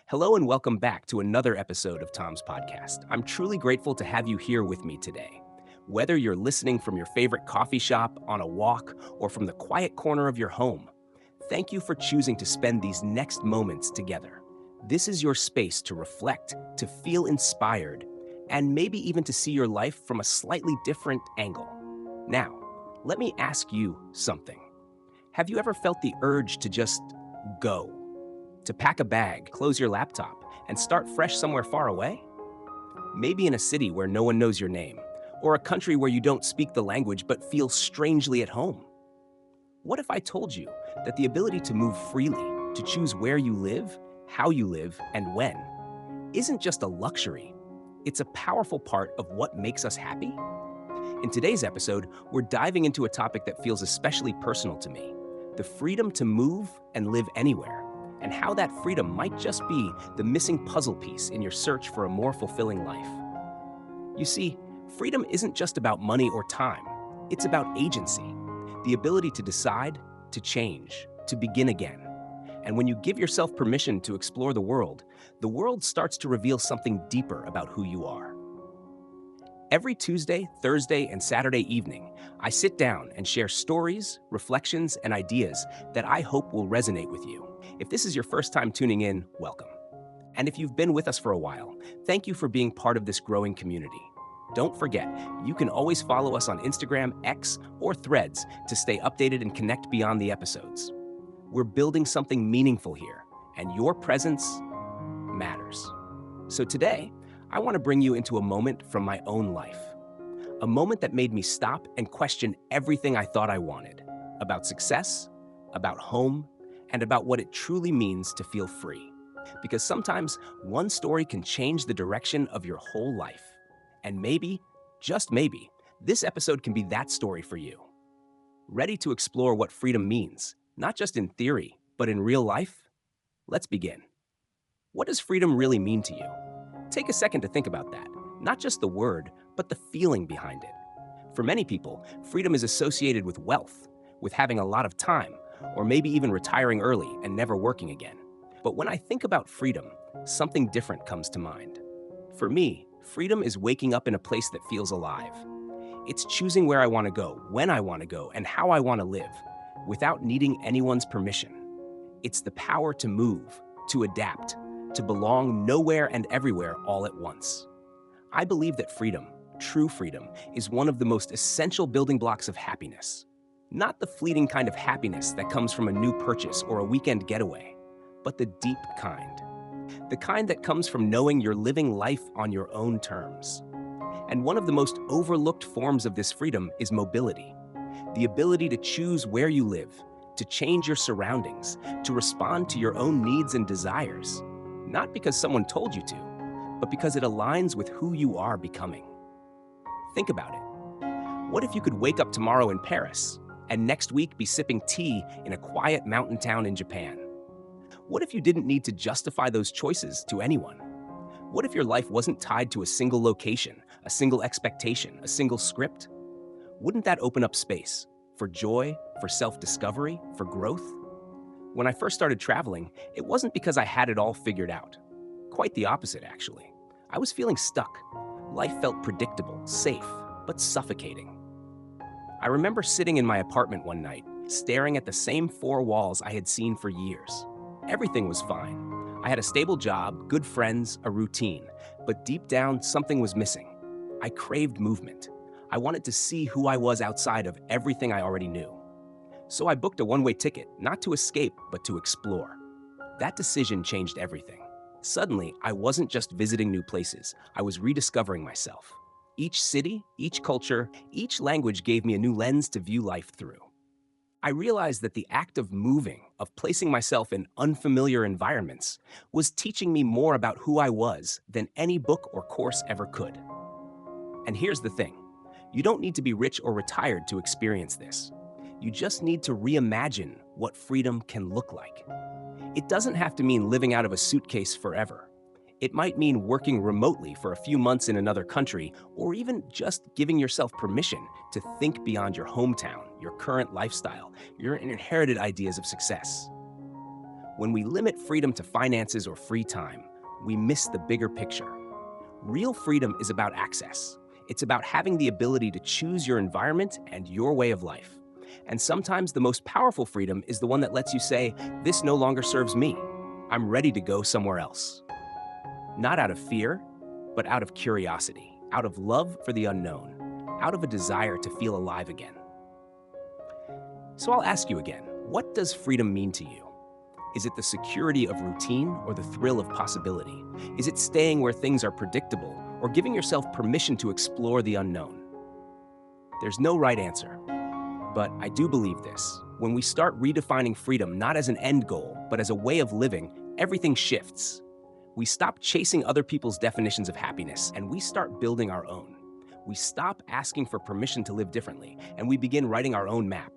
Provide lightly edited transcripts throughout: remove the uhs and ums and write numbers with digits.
Hello and welcome back to another episode of Tom's Podcast. I'm truly grateful to have you here with me today. Whether you're listening from your favorite coffee shop, on a walk, or from the quiet corner of your home, thank you for choosing to spend these next moments together. This is your space to reflect, to feel inspired, and maybe even to see your life from a slightly different angle. Now, let me ask you something. Have you ever felt the urge to just go? To pack a bag, close your laptop, and start fresh somewhere far away? Maybe in a city where no one knows your name, or a country where you don't speak the language but feel strangely at home. What if I told you that the ability to move freely, to choose where you live, how you live, and when, isn't just a luxury, it's a powerful part of what makes us happy? In today's episode, we're diving into a topic that feels especially personal to me, the freedom to move and live anywhere, and how that freedom might just be the missing puzzle piece in your search for a more fulfilling life. You see, freedom isn't just about money or time. It's about agency, the ability to decide, to change, to begin again. And when you give yourself permission to explore the world starts to reveal something deeper about who you are. Every Tuesday, Thursday, and Saturday evening, I sit down and share stories, reflections, and ideas that I hope will resonate with you. If this is your first time tuning in, welcome. And if you've been with us for a while, thank you for being part of this growing community. Don't forget, you can always follow us on Instagram, X, or Threads to stay updated and connect beyond the episodes. We're building something meaningful here, and your presence matters. So today, I want to bring you into a moment from my own life. A moment that made me stop and question everything I thought I wanted about success, about home, and about what it truly means to feel free. Because sometimes one story can change the direction of your whole life. And maybe, just maybe, this episode can be that story for you. Ready to explore what freedom means, not just in theory, but in real life? Let's begin. What does freedom really mean to you? Take a second to think about that. Not just the word, but the feeling behind it. For many people, freedom is associated with wealth, with having a lot of time, or maybe even retiring early and never working again. But when I think about freedom, something different comes to mind. For me, freedom is waking up in a place that feels alive. It's choosing where I want to go, when I want to go, and how I want to live, without needing anyone's permission. It's the power to move, to adapt, to belong nowhere and everywhere all at once. I believe that freedom, true freedom, is one of the most essential building blocks of happiness. Not the fleeting kind of happiness that comes from a new purchase or a weekend getaway, but the deep kind. The kind that comes from knowing you're living life on your own terms. And one of the most overlooked forms of this freedom is mobility. The ability to choose where you live, to change your surroundings, to respond to your own needs and desires. Not because someone told you to, but because it aligns with who you are becoming. Think about it. What if you could wake up tomorrow in Paris and next week be sipping tea in a quiet mountain town in Japan? What if you didn't need to justify those choices to anyone? What if your life wasn't tied to a single location, a single expectation, a single script? Wouldn't that open up space for joy, for self-discovery, for growth? When I first started traveling, it wasn't because I had it all figured out. Quite the opposite, actually. I was feeling stuck. Life felt predictable, safe, but suffocating. I remember sitting in my apartment one night, staring at the same four walls I had seen for years. Everything was fine. I had a stable job, good friends, a routine, but deep down, something was missing. I craved movement. I wanted to see who I was outside of everything I already knew. So I booked a one-way ticket, not to escape, but to explore. That decision changed everything. Suddenly, I wasn't just visiting new places, I was rediscovering myself. Each city, each culture, each language gave me a new lens to view life through. I realized that the act of moving, of placing myself in unfamiliar environments, was teaching me more about who I was than any book or course ever could. And here's the thing, you don't need to be rich or retired to experience this. You just need to reimagine what freedom can look like. It doesn't have to mean living out of a suitcase forever. It might mean working remotely for a few months in another country, or even just giving yourself permission to think beyond your hometown, your current lifestyle, your inherited ideas of success. When we limit freedom to finances or free time, we miss the bigger picture. Real freedom is about access. It's about having the ability to choose your environment and your way of life. And sometimes the most powerful freedom is the one that lets you say, "This no longer serves me. I'm ready to go somewhere else." Not out of fear, but out of curiosity, out of love for the unknown, out of a desire to feel alive again. So I'll ask you again, what does freedom mean to you? Is it the security of routine or the thrill of possibility? Is it staying where things are predictable or giving yourself permission to explore the unknown? There's no right answer, but I do believe this. When we start redefining freedom not as an end goal, but as a way of living, everything shifts. We stop chasing other people's definitions of happiness and we start building our own. We stop asking for permission to live differently and we begin writing our own map.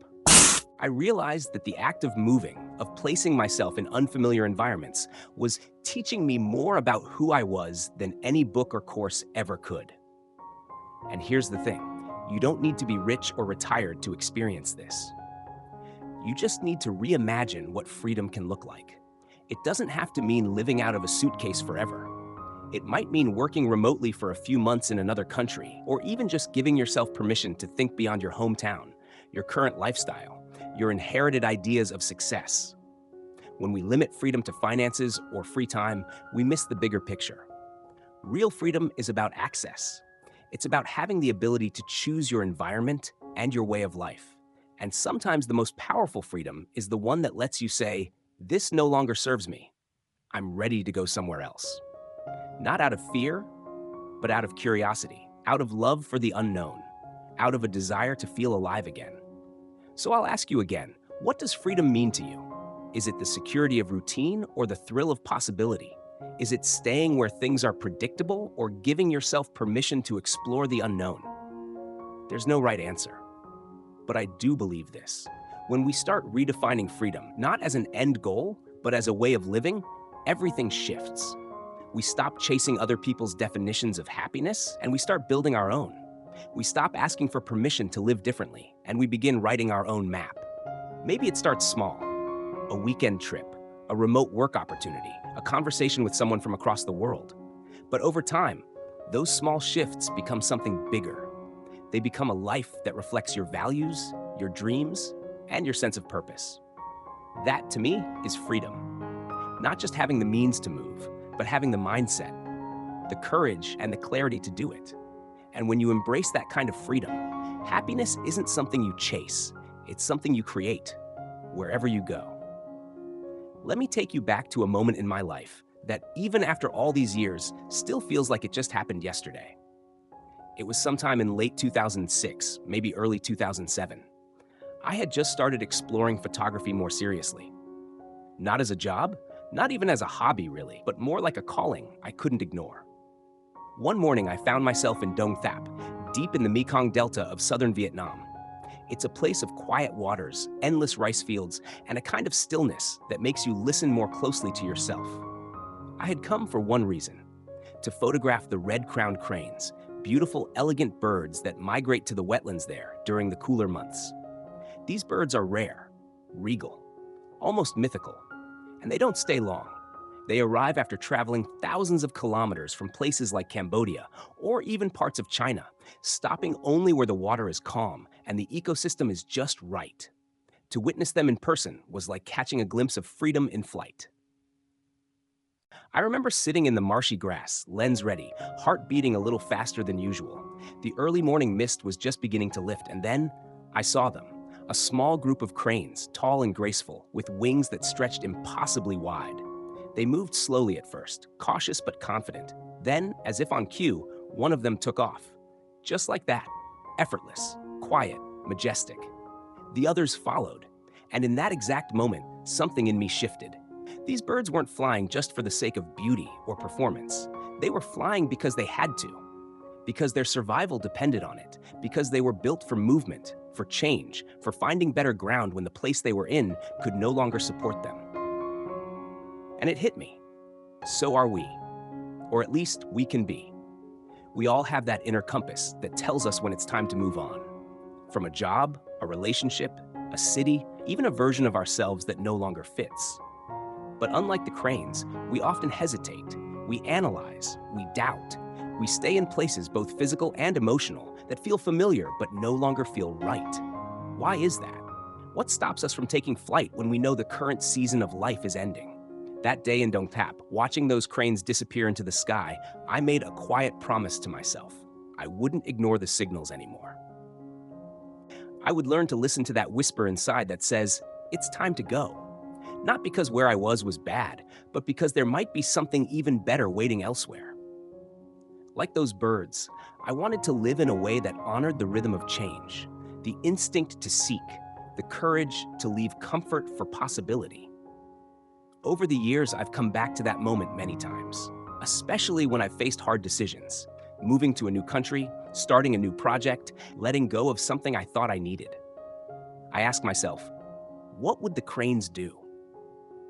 I realized that the act of moving, of placing myself in unfamiliar environments, was teaching me more about who I was than any book or course ever could. And here's the thing, you don't need to be rich or retired to experience this. You just need to reimagine what freedom can look like. It doesn't have to mean living out of a suitcase forever. It might mean working remotely for a few months in another country, or even just giving yourself permission to think beyond your hometown, your current lifestyle, your inherited ideas of success. When we limit freedom to finances or free time, we miss the bigger picture. Real freedom is about access. It's about having the ability to choose your environment and your way of life. And sometimes the most powerful freedom is the one that lets you say, "This no longer serves me. I'm ready to go somewhere else." Not out of fear, but out of curiosity, out of love for the unknown, out of a desire to feel alive again. So I'll ask you again, what does freedom mean to you? Is it the security of routine or the thrill of possibility? Is it staying where things are predictable or giving yourself permission to explore the unknown? There's no right answer. But I do believe this. When we start redefining freedom, not as an end goal, but as a way of living, everything shifts. We stop chasing other people's definitions of happiness and we start building our own. We stop asking for permission to live differently, and we begin writing our own map. Maybe it starts small. A weekend trip, a remote work opportunity, a conversation with someone from across the world. But over time, those small shifts become something bigger. They become a life that reflects your values, your dreams, and your sense of purpose. That, to me, is freedom. Not just having the means to move, but having the mindset, the courage, and the clarity to do it. And when you embrace that kind of freedom, happiness isn't something you chase, it's something you create, wherever you go. Let me take you back to a moment in my life that, even after all these years, still feels like it just happened yesterday. It was sometime in late 2006, maybe early 2007. I had just started exploring photography more seriously. Not as a job, not even as a hobby really, but more like a calling I couldn't ignore. One morning, I found myself in youngth, deep in the Mekong Delta of southern Vietnam. It's a place of quiet waters, endless rice fields, and a kind of stillness that makes you listen more closely to yourself. I had come for one reason, to photograph the red-crowned cranes, beautiful, elegant birds that migrate to the wetlands there during the cooler months. These birds are rare, regal, almost mythical, and they don't stay long. They arrive after traveling thousands of kilometers from places like Cambodia or even parts of China, stopping only where the water is calm and the ecosystem is just right. To witness them in person was like catching a glimpse of freedom in flight. I remember sitting in the marshy grass, lens ready, heart beating a little faster than usual. The early morning mist was just beginning to lift, and then I saw them. A small group of cranes, tall and graceful, with wings that stretched impossibly wide. They moved slowly at first, cautious but confident. Then, as if on cue, one of them took off. Just like that, effortless, quiet, majestic. The others followed, and in that exact moment, something in me shifted. These birds weren't flying just for the sake of beauty or performance. They were flying because they had to, because their survival depended on it, because they were built for movement, for change, for finding better ground when the place they were in could no longer support them. And it hit me. So are we. Or at least we can be. We all have that inner compass that tells us when it's time to move on. From a job, a relationship, a city, even a version of ourselves that no longer fits. But unlike the cranes, we often hesitate. We analyze, we doubt. We stay in places both physical and emotional that feel familiar but no longer feel right. Why is that? What stops us from taking flight when we know the current season of life is ending? That day in Dongtap, watching those cranes disappear into the sky, I made a quiet promise to myself. I wouldn't ignore the signals anymore. I would learn to listen to that whisper inside that says, it's time to go. Not because where I was bad, but because there might be something even better waiting elsewhere. Like those birds, I wanted to live in a way that honored the rhythm of change, the instinct to seek, the courage to leave comfort for possibility. Over the years, I've come back to that moment many times, especially when I've faced hard decisions, moving to a new country, starting a new project, letting go of something I thought I needed. I ask myself, what would the cranes do?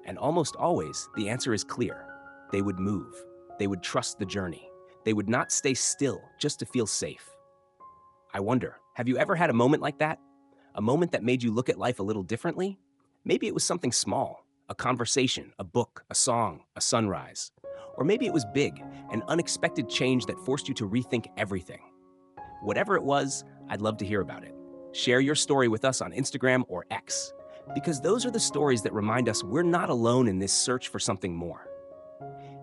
And almost always, the answer is clear. They would move. They would trust the journey. They would not stay still just to feel safe. I wonder, have you ever had a moment like that? A moment that made you look at life a little differently? Maybe it was something small, a conversation, a book, a song, a sunrise. Or maybe it was big, an unexpected change that forced you to rethink everything. Whatever it was, I'd love to hear about it. Share your story with us on Instagram or X, because those are the stories that remind us we're not alone in this search for something more.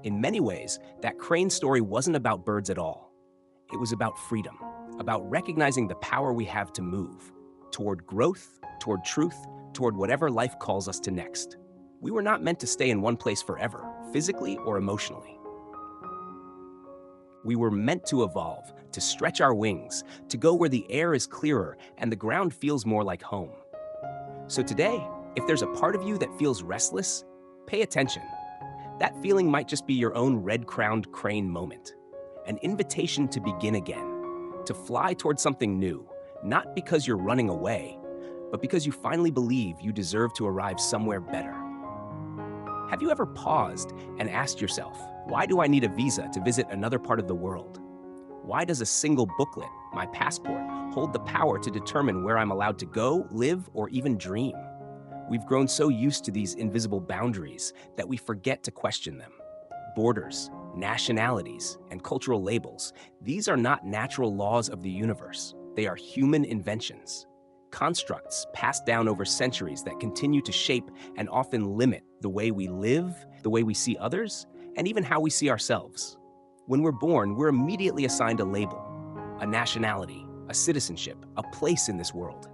In many ways, that crane story wasn't about birds at all. It was about freedom, about recognizing the power we have to move toward growth, toward truth, toward whatever life calls us to next. We were not meant to stay in one place forever, physically or emotionally. We were meant to evolve, to stretch our wings, to go where the air is clearer and the ground feels more like home. So today, if there's a part of you that feels restless, pay attention. That feeling might just be your own red-crowned crane moment, an invitation to begin again, to fly toward something new, not because you're running away, but because you finally believe you deserve to arrive somewhere better. Have you ever paused and asked yourself, why do I need a visa to visit another part of the world? Why does a single booklet, my passport, hold the power to determine where I'm allowed to go, live, or even dream? We've grown so used to these invisible boundaries that we forget to question them. Borders, nationalities, and cultural labels, these are not natural laws of the universe. They are human inventions. Constructs passed down over centuries that continue to shape and often limit the way we live, the way we see others, and even how we see ourselves. When we're born, we're immediately assigned a label, a nationality, a citizenship, a place in this world.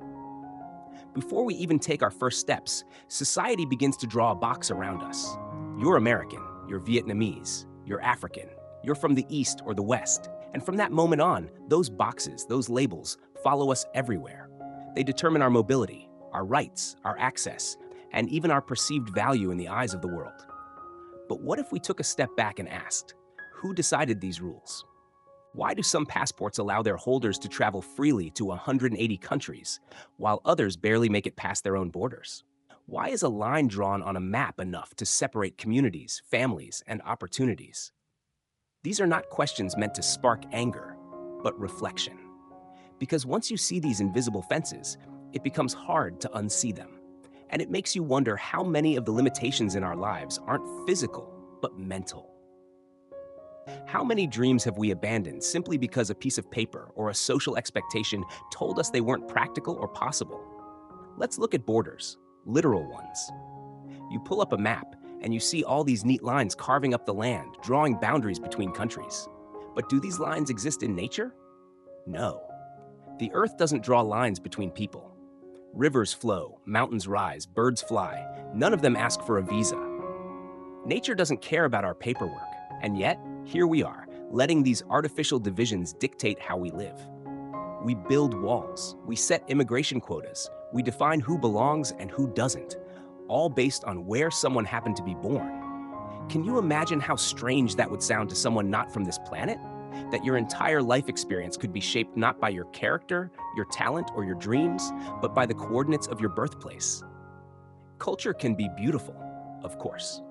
Before we even take our first steps, society begins to draw a box around us. You're American, you're Vietnamese, you're African, you're from the East or the West. And from that moment on, those boxes, those labels, follow us everywhere. They determine our mobility, our rights, our access, and even our perceived value in the eyes of the world. But what if we took a step back and asked, who decided these rules? Why do some passports allow their holders to travel freely to 180 countries, while others barely make it past their own borders? Why is a line drawn on a map enough to separate communities, families, and opportunities? These are not questions meant to spark anger, but reflection. Because once you see these invisible fences, it becomes hard to unsee them. And it makes you wonder how many of the limitations in our lives aren't physical, but mental. How many dreams have we abandoned simply because a piece of paper or a social expectation told us they weren't practical or possible? Let's look at borders, literal ones. You pull up a map and you see all these neat lines carving up the land, drawing boundaries between countries. But do these lines exist in nature? No. The earth doesn't draw lines between people. Rivers flow, mountains rise, birds fly. None of them ask for a visa. Nature doesn't care about our paperwork, and yet, here we are, letting these artificial divisions dictate how we live. We build walls, we set immigration quotas, we define who belongs and who doesn't, all based on where someone happened to be born. Can you imagine how strange that would sound to someone not from this planet? That your entire life experience could be shaped not by your character, your talent, or your dreams, but by the coordinates of your birthplace. Culture can be beautiful, of course.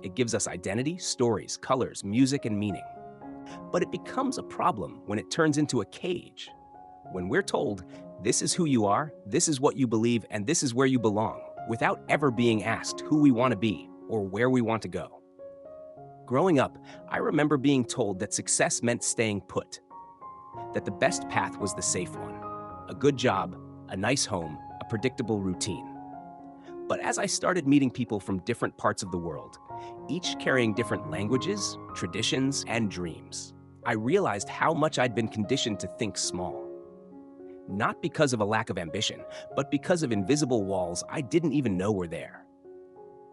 It gives us identity, stories, colors, music, and meaning. But it becomes a problem when it turns into a cage. When we're told, this is who you are, this is what you believe, and this is where you belong, without ever being asked who we want to be or where we want to go. Growing up, I remember being told that success meant staying put, that the best path was the safe one, a good job, a nice home, a predictable routine. But as I started meeting people from different parts of the world, each carrying different languages, traditions, and dreams, I realized how much I'd been conditioned to think small. Not because of a lack of ambition, but because of invisible walls I didn't even know were there.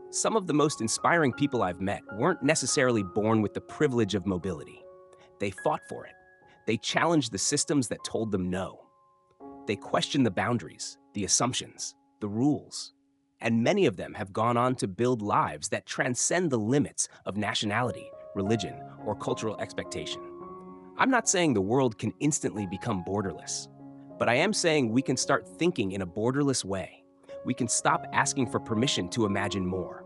Some of the most inspiring people I've met weren't necessarily born with the privilege of mobility. They fought for it. They challenged the systems that told them no. They questioned the boundaries, the assumptions, the rules. And many of them have gone on to build lives that transcend the limits of nationality, religion, or cultural expectation. I'm not saying the world can instantly become borderless, but I am saying we can start thinking in a borderless way. We can stop asking for permission to imagine more.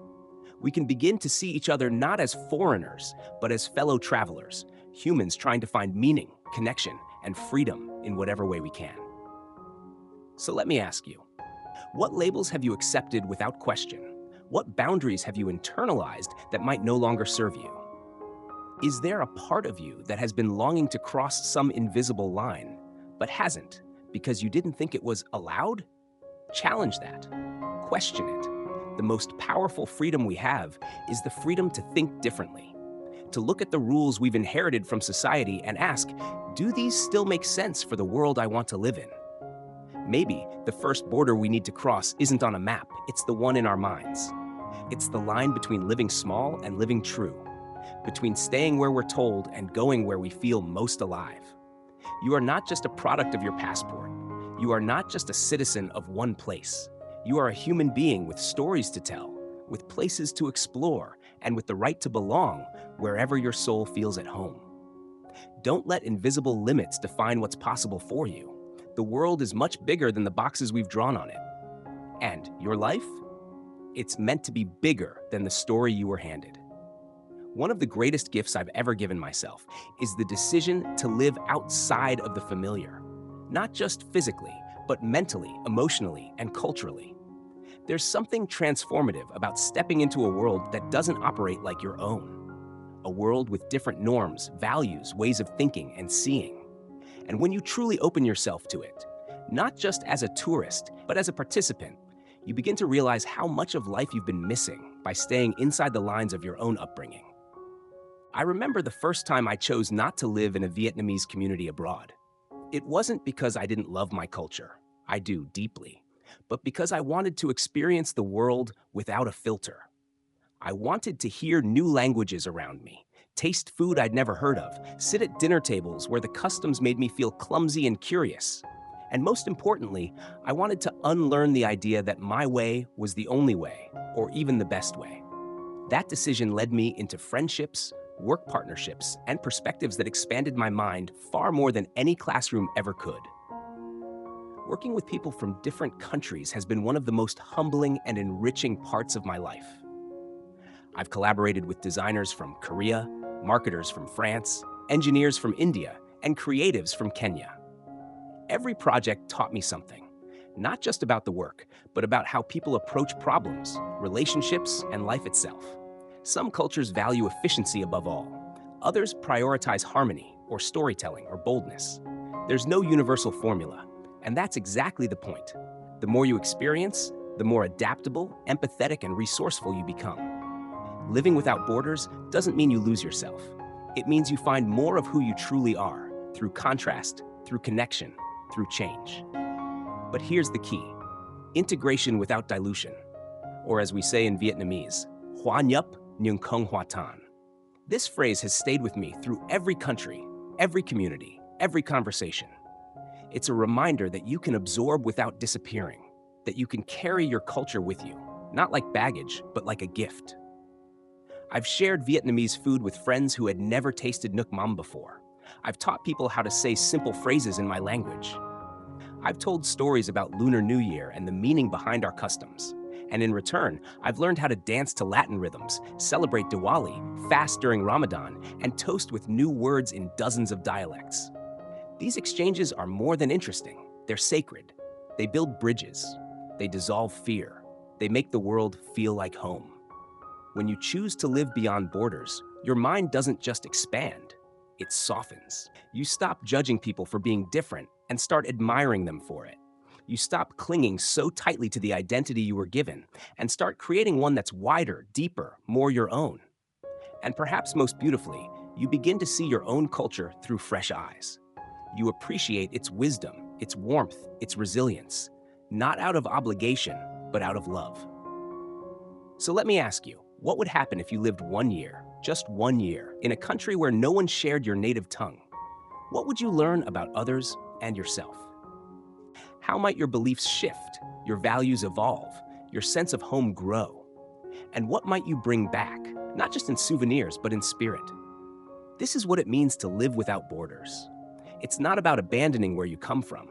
We can begin to see each other not as foreigners, but as fellow travelers, humans trying to find meaning, connection, and freedom in whatever way we can. So let me ask you, what labels have you accepted without question? What boundaries have you internalized that might no longer serve you? Is there a part of you that has been longing to cross some invisible line, but hasn't because you didn't think it was allowed? Challenge that. Question it. The most powerful freedom we have is the freedom to think differently, to look at the rules we've inherited from society and ask, do these still make sense for the world I want to live in? Maybe the first border we need to cross isn't on a map, it's the one in our minds. It's the line between living small and living true, between staying where we're told and going where we feel most alive. You are not just a product of your passport. You are not just a citizen of one place. You are a human being with stories to tell, with places to explore, and with the right to belong wherever your soul feels at home. Don't let invisible limits define what's possible for you. The world is much bigger than the boxes we've drawn on it. And your life? It's meant to be bigger than the story you were handed. One of the greatest gifts I've ever given myself is the decision to live outside of the familiar, not just physically, but mentally, emotionally, and culturally. There's something transformative about stepping into a world that doesn't operate like your own, a world with different norms, values, ways of thinking and seeing. And when you truly open yourself to it, not just as a tourist, but as a participant, you begin to realize how much of life you've been missing by staying inside the lines of your own upbringing. I remember the first time I chose not to live in a Vietnamese community abroad. It wasn't because I didn't love my culture, I do deeply, but because I wanted to experience the world without a filter. I wanted to hear new languages around me, taste food I'd never heard of, sit at dinner tables where the customs made me feel clumsy and curious. And most importantly, I wanted to unlearn the idea that my way was the only way, or even the best way. That decision led me into friendships, work partnerships, and perspectives that expanded my mind far more than any classroom ever could. Working with people from different countries has been one of the most humbling and enriching parts of my life. I've collaborated with designers from Korea, marketers from France, engineers from India, and creatives from Kenya. Every project taught me something, not just about the work, but about how people approach problems, relationships, and life itself. Some cultures value efficiency above all. Others prioritize harmony, or storytelling, or boldness. There's no universal formula, and that's exactly the point. The more you experience, the more adaptable, empathetic, and resourceful you become. Living without borders doesn't mean you lose yourself. It means you find more of who you truly are, through contrast, through connection, through change. But here's the key: integration without dilution, or as we say in Vietnamese, Hoa Nhup Nhưng Không Hoa Tan. This phrase has stayed with me through every country, every community, every conversation. It's a reminder that you can absorb without disappearing, that you can carry your culture with you, not like baggage, but like a gift. I've shared Vietnamese food with friends who had never tasted Nuoc Mam before. I've taught people how to say simple phrases in my language. I've told stories about Lunar New Year and the meaning behind our customs. And in return, I've learned how to dance to Latin rhythms, celebrate Diwali, fast during Ramadan, and toast with new words in dozens of dialects. These exchanges are more than interesting. They're sacred. They build bridges. They dissolve fear. They make the world feel like home. When you choose to live beyond borders, your mind doesn't just expand, it softens. You stop judging people for being different and start admiring them for it. You stop clinging so tightly to the identity you were given and start creating one that's wider, deeper, more your own. And perhaps most beautifully, you begin to see your own culture through fresh eyes. You appreciate its wisdom, its warmth, its resilience, not out of obligation, but out of love. So let me ask you, what would happen if you lived 1 year, just 1 year, in a country where no one shared your native tongue? What would you learn about others and yourself? How might your beliefs shift, your values evolve, your sense of home grow? And what might you bring back, not just in souvenirs, but in spirit? This is what it means to live without borders. It's not about abandoning where you come from.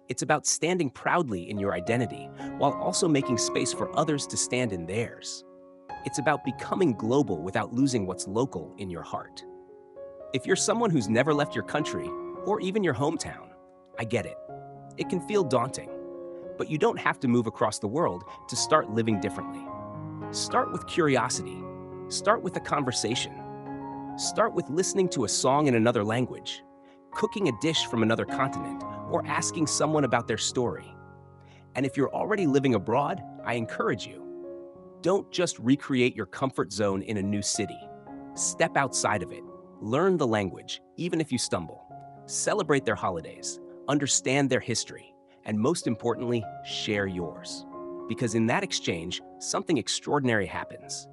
It's about standing proudly in your identity while also making space for others to stand in theirs. It's about becoming global without losing what's local in your heart. If you're someone who's never left your country, or even your hometown, I get it. It can feel daunting, but you don't have to move across the world to start living differently. Start with curiosity. Start with a conversation. Start with listening to a song in another language, cooking a dish from another continent, or asking someone about their story. And if you're already living abroad, I encourage you. Don't just recreate your comfort zone in a new city. Step outside of it. Learn the language, even if you stumble. Celebrate their holidays. Understand their history. And most importantly, share yours. Because in that exchange, something extraordinary happens.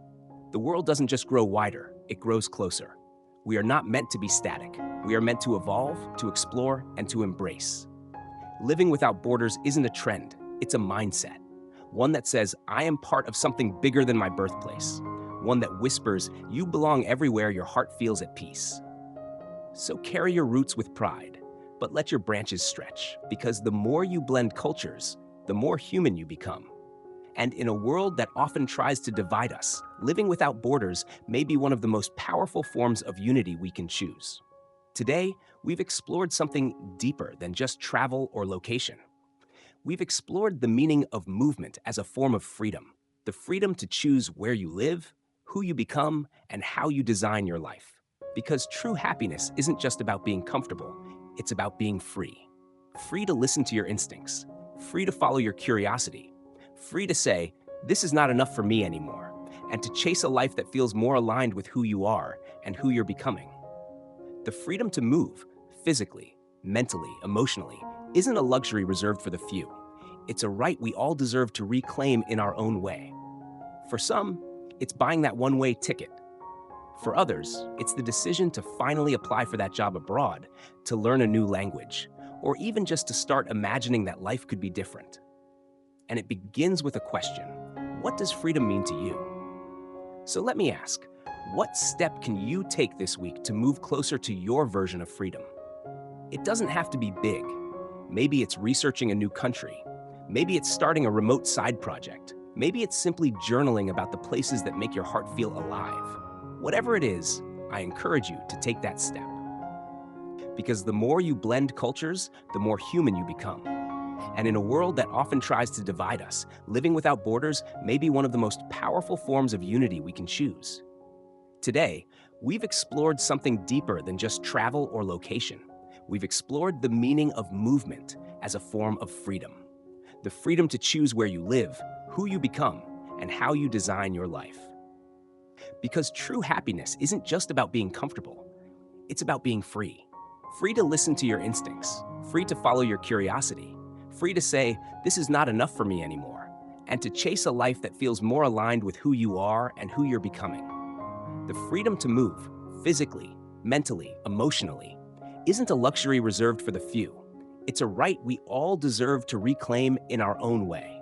The world doesn't just grow wider, it grows closer. We are not meant to be static. We are meant to evolve, to explore, and to embrace. Living without borders isn't a trend, it's a mindset. One that says, I am part of something bigger than my birthplace. One that whispers, you belong everywhere your heart feels at peace. So carry your roots with pride, but let your branches stretch, because the more you blend cultures, the more human you become. And in a world that often tries to divide us, living without borders may be one of the most powerful forms of unity we can choose. Today, we've explored something deeper than just travel or location. We've explored the meaning of movement as a form of freedom, the freedom to choose where you live, who you become, and how you design your life. Because true happiness isn't just about being comfortable, it's about being free. Free to listen to your instincts, free to follow your curiosity, free to say, this is not enough for me anymore, and to chase a life that feels more aligned with who you are and who you're becoming. The freedom to move, physically, mentally, emotionally, isn't a luxury reserved for the few. It's a right we all deserve to reclaim in our own way. For some, it's buying that one-way ticket. For others, it's the decision to finally apply for that job abroad, to learn a new language, or even just to start imagining that life could be different. And it begins with a question: what does freedom mean to you? So let me ask, what step can you take this week to move closer to your version of freedom? It doesn't have to be big. Maybe it's researching a new country. Maybe it's starting a remote side project. Maybe it's simply journaling about the places that make your heart feel alive. Whatever it is, I encourage you to take that step. Because the more you blend cultures, the more human you become. And in a world that often tries to divide us, living without borders may be one of the most powerful forms of unity we can choose. Today, we've explored something deeper than just travel or location. We've explored the meaning of movement as a form of freedom. The freedom to choose where you live, who you become, and how you design your life. Because true happiness isn't just about being comfortable. It's about being free. Free to listen to your instincts, free to follow your curiosity, free to say, this is not enough for me anymore, and to chase a life that feels more aligned with who you are and who you're becoming. The freedom to move, physically, mentally, emotionally, isn't a luxury reserved for the few. It's a right we all deserve to reclaim in our own way.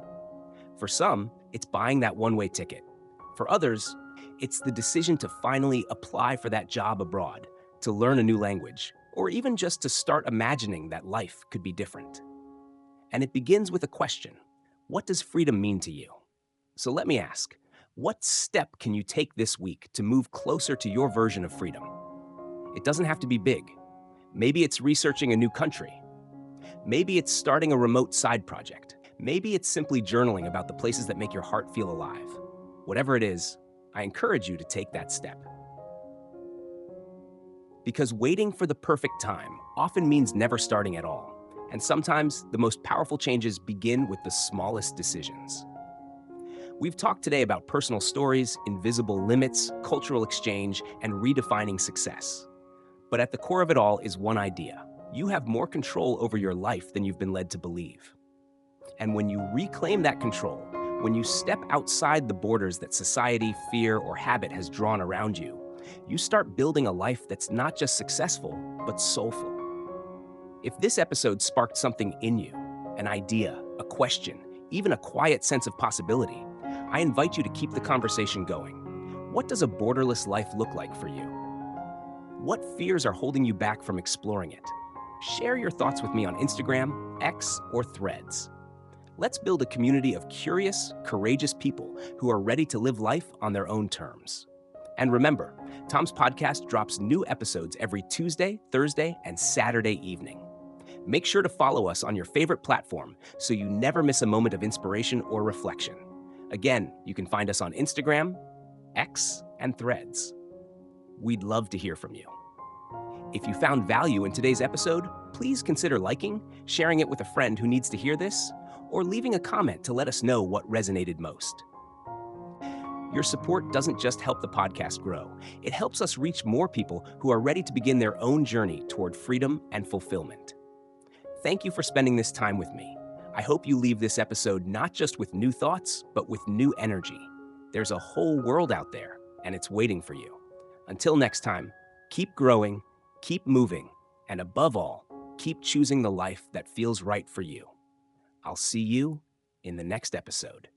For some, it's buying that one-way ticket. For others, it's the decision to finally apply for that job abroad, to learn a new language, or even just to start imagining that life could be different. And it begins with a question: what does freedom mean to you? So let me ask, what step can you take this week to move closer to your version of freedom? It doesn't have to be big. Maybe it's researching a new country. Maybe it's starting a remote side project. Maybe it's simply journaling about the places that make your heart feel alive. Whatever it is, I encourage you to take that step. Because waiting for the perfect time often means never starting at all. And sometimes the most powerful changes begin with the smallest decisions. We've talked today about personal stories, invisible limits, cultural exchange, and redefining success. But at the core of it all is one idea. You have more control over your life than you've been led to believe. And when you reclaim that control, when you step outside the borders that society, fear, or habit has drawn around you, you start building a life that's not just successful, but soulful. If this episode sparked something in you, an idea, a question, even a quiet sense of possibility, I invite you to keep the conversation going. What does a borderless life look like for you? What fears are holding you back from exploring it? Share your thoughts with me on Instagram, X, or Threads. Let's build a community of curious, courageous people who are ready to live life on their own terms. And remember, Tom's Podcast drops new episodes every Tuesday, Thursday, and Saturday evening. Make sure to follow us on your favorite platform so you never miss a moment of inspiration or reflection. Again, you can find us on Instagram, X, and Threads. We'd love to hear from you. If you found value in today's episode, please consider liking, sharing it with a friend who needs to hear this, or leaving a comment to let us know what resonated most. Your support doesn't just help the podcast grow, it helps us reach more people who are ready to begin their own journey toward freedom and fulfillment. Thank you for spending this time with me. I hope you leave this episode not just with new thoughts, but with new energy. There's a whole world out there, and it's waiting for you. Until next time, keep growing, keep moving, and above all, keep choosing the life that feels right for you. I'll see you in the next episode.